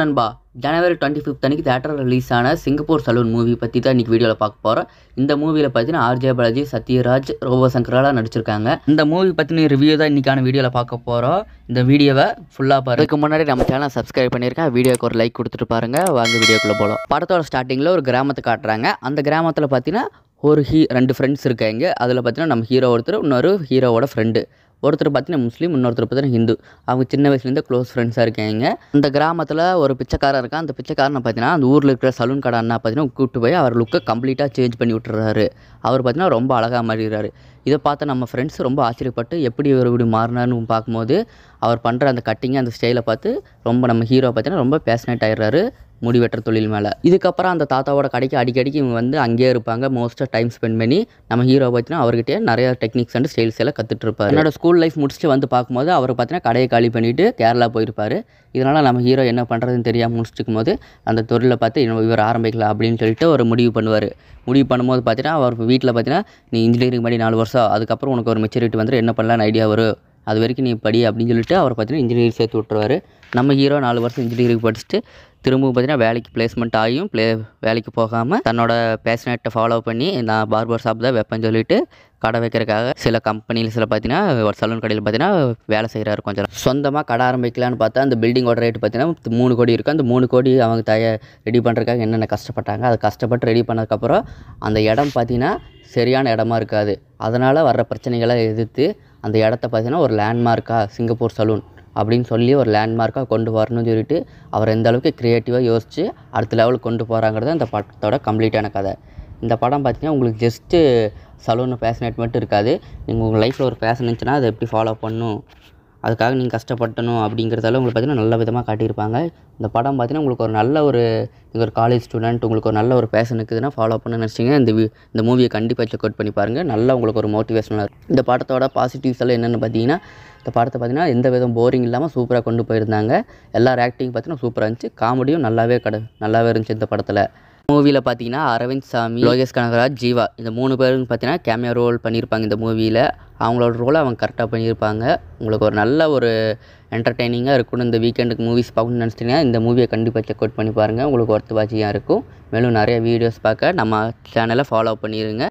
நண்பா ஜனவரி 25 அன்னைக்கு தியேட்டரில் ரிலீஸ் ஆன சிங்கப்பூர் சலூன் மூவி பற்றி தான் இன்றைக்கி வீடியோவில் பார்க்க போகிறோம். இந்த மூவியில் பார்த்தீங்கன்னா ஆர்ஜே பாலாஜி, சத்யராஜ், ரோபோ சங்கராலாம் நடிச்சிருக்காங்க. இந்த மூவி பற்றின ரிவ்யூ தான் இன்றைக்கான வீடியோவில் பார்க்க போகிறோம். இந்த வீடியோவை ஃபுல்லாக பாருங்க. இதுக்கு முன்னாடி நம்ம சேனலை சப்ஸ்கிரைப் பண்ணியிருக்கேன். வீடியோக்கு ஒரு லைக் கொடுத்துட்டு பாருங்கள். வாங்க வீடியோக்குள்ளே போகலாம். படத்தோட ஸ்டார்டிங்கில் ஒரு கிராமத்தை காட்டுறாங்க. அந்த கிராமத்தில் பார்த்தீங்கன்னா ஒரு ரெண்டு ஃப்ரெண்ட்ஸ் இருக்காங்க. அதில் பார்த்தீங்கன்னா நம்ம ஹீரோ ஒருத்தர், இன்னொரு ஹீரோவோட ஃப்ரெண்டு. ஒருத்தர் பார்த்தீங்கன்னா முஸ்லீம், இன்னொருத்தர் பார்த்தீங்கன்னா ஹிந்து. அவங்க சின்ன வயசுலேருந்து க்ளோஸ் ஃப்ரெண்ட்ஸாக இருக்காங்க. அந்த கிராமத்தில் ஒரு பிச்சைக்காரன் இருக்கான். அந்த பிச்சைக்காரனை பார்த்தீங்கன்னா அந்த ஊரில் இருக்கிற சலூன் கடை அண்ணா பார்த்தீங்கன்னா கூப்பிட்டு போய் அவர் லுக்கை கம்ப்ளீட்டாக சேஞ்ச் பண்ணி விட்டுறாரு. அவர் பார்த்தீங்கன்னா ரொம்ப அழகாக மாறிடுறாரு. இதை பார்த்து நம்ம ஃப்ரெண்ட்ஸ் ரொம்ப ஆச்சரியப்பட்டு எப்படி இவர் இப்படி மாறினார்னு பார்க்கும்போது அவர் பண்ணுற அந்த கட்டிங்கு, அந்த ஸ்டைலை பார்த்து ரொம்ப நம்ம ஹீரோ பார்த்தீங்கன்னா ரொம்ப பேஷனேட் ஆகிடுறாரு முடி வெட்டுற தொழில் மேலே. இதுக்கப்புறம் அந்த தாத்தாவோட கடைக்கு அடிக்கடிக்கு இவங்க வந்து அங்கேயே இருப்பாங்க. மோஸ்ட்டாக டைம் ஸ்பெண்ட் பண்ணி நம்ம ஹீரோ பார்த்தீங்கன்னா அவர்கிட்டயே நிறைய டெக்னிக்ஸ் அண்ட் ஸ்டைல்ஸ் எல்லாம் கற்றுட்டு இருப்பார். என்னோட ஸ்கூல் லைஃப் முடிச்சுட்டு வந்து பார்க்கும்போது அவர் பார்த்தீங்கன்னா கடையை காலி பண்ணிவிட்டு கேரளா போயிருப்பார். இதனால் நம்ம ஹீரோ என்ன பண்ணுறதுன்னு தெரியாமல் முடிச்சுக்கும் போது அந்த தொழிலை பார்த்து இவர் ஆரம்பிக்கலாம் அப்படின்னு சொல்லிட்டு ஒரு முடிவு பண்ணுவார். முடிவு பண்ணும்போது பார்த்தீங்கன்னா அவர் வீட்டில் பார்த்தீங்கன்னா நீ இன்ஜினியரிங் பண்ணி 4 வருஷம், அதுக்கப்புறம் உனக்கு ஒரு மெச்சூரிட்டி வந்துட்டு என்ன பண்ணலான்னு ஐடியா வரும், அது வரைக்கும் நீ படி அப்படின்னு சொல்லிட்டு அவர் பார்த்தீங்கன்னா இன்ஜினியரிங் சேர்த்து விட்டுருவார். நம்ம ஹீரோ 4 வருஷம் இன்ஜினியரிங் படிச்சுட்டு திரும்பவும் பார்த்தீங்கன்னா வேலைக்கு பிளேஸ்மெண்ட் ஆகியும் வேலைக்கு போகாமல் தன்னோட பேஷனேட்டை ஃபாலோ பண்ணி நான் பார்பர் ஷாப் தான் வைப்பேன்னு சொல்லிட்டு கடை வைக்கிறதுக்காக சில கம்பெனிஸில் பார்த்தீங்கன்னா ஒரு சலூன் கடையில் பார்த்தீங்கன்னா வேலை செய்கிறாரு. கொஞ்சம் சொந்தமாக கடை ஆரம்பிக்கலான்னு பார்த்தா அந்த பில்டிங்கோட ரேட்டு பார்த்தீங்கன்னா 3 கோடி இருக்குது. அந்த 3 கோடி அவங்க ரெடி பண்ணுறதுக்காக என்னென்ன கஷ்டப்பட்டாங்க, அதை கஷ்டப்பட்டு ரெடி பண்ணதுக்கப்புறம் அந்த இடம் பார்த்தீங்கன்னா சரியான இடமா இருக்காது. அதனால் வர்ற பிரச்சனைகளை எதிர்த்து அந்த இடத்த பார்த்தீங்கன்னா ஒரு லேண்ட்மார்க்காக சிங்கப்பூர் சலூன் அப்படின்னு சொல்லி ஒரு லேண்ட்மார்க்காக கொண்டு வரணும்னு சொல்லிட்டு அவர் எந்த அளவுக்கு க்ரியேட்டிவாக யோசித்து அடுத்த லெவலுக்கு கொண்டு போகிறாங்கிறது அந்த படத்தோட கம்ப்ளீட்டான கதை. இந்த படம் பார்த்திங்கன்னா உங்களுக்கு ஜஸ்ட்டு சலூன் பேஷனேட் மட்டும் இருக்காது. நீங்கள் உங்கள் லைஃப்பில் ஒரு பேஷன் இருந்துச்சுன்னா அதை எப்படி ஃபாலோ பண்ணணும், அதுக்காக நீங்கள் கஷ்டப்படணும் அப்படிங்கிறதால உங்களுக்கு பார்த்திங்கன்னா நல்ல விதமாக காட்டியிருப்பாங்க. இந்த படம் பார்த்திங்கன்னா உங்களுக்கு ஒரு நல்ல நீங்கள் ஒரு காலேஜ் ஸ்டூடெண்ட், உங்களுக்கு ஒரு நல்ல ஒரு பேஷன் இருக்குதுன்னா ஃபாலோ பண்ண நினச்சிங்க இந்த மூவியை கண்டிப்பாக செக் அவுட் பண்ணி பாருங்கள். நல்லா உங்களுக்கு ஒரு மோட்டிவேஷனாக இருக்கும். இந்த படத்தோட பாசிட்டிவ்ஸ் எல்லாம் என்னென்னு பார்த்தீங்கன்னா, இந்த படத்தை பார்த்தீங்கன்னா எந்த விதம் போரிங் இல்லாமல் சூப்பராக கொண்டு போயிருந்தாங்க. எல்லார் ஆக்டிங் பார்த்தீங்கன்னா சூப்பராக இருந்துச்சு. காமெடியும் நல்லாவே இருந்துச்சு இந்த படத்தில். மூவியில் பார்த்தீங்கன்னா அரவிந்த் சாமி, லோகேஷ் கனகராஜ், ஜீவா இந்த 3 பேரும் பார்த்தீங்கன்னா கேமியோ ரோல் பண்ணியிருப்பாங்க இந்த மூவியில். அவங்களோட ரோலை அவங்க கரெக்டாக பண்ணியிருப்பாங்க. உங்களுக்கு ஒரு நல்ல ஒரு என்டர்டெய்னிங்காக இருக்கணும். இந்த வீக்கெண்டுக்கு மூவிஸ் பார்க்கணும்னு நினச்சிட்டிங்கன்னா இந்த மூவியை கண்டிப்பாக செக் அவுட் பண்ணி பாருங்கள். உங்களுக்கு ஒர்த்து வாட்சியாக இருக்கும். மேலும் நிறைய வீடியோஸ் பார்க்க நம்ம சேனலை ஃபாலோ பண்ணிடுங்க.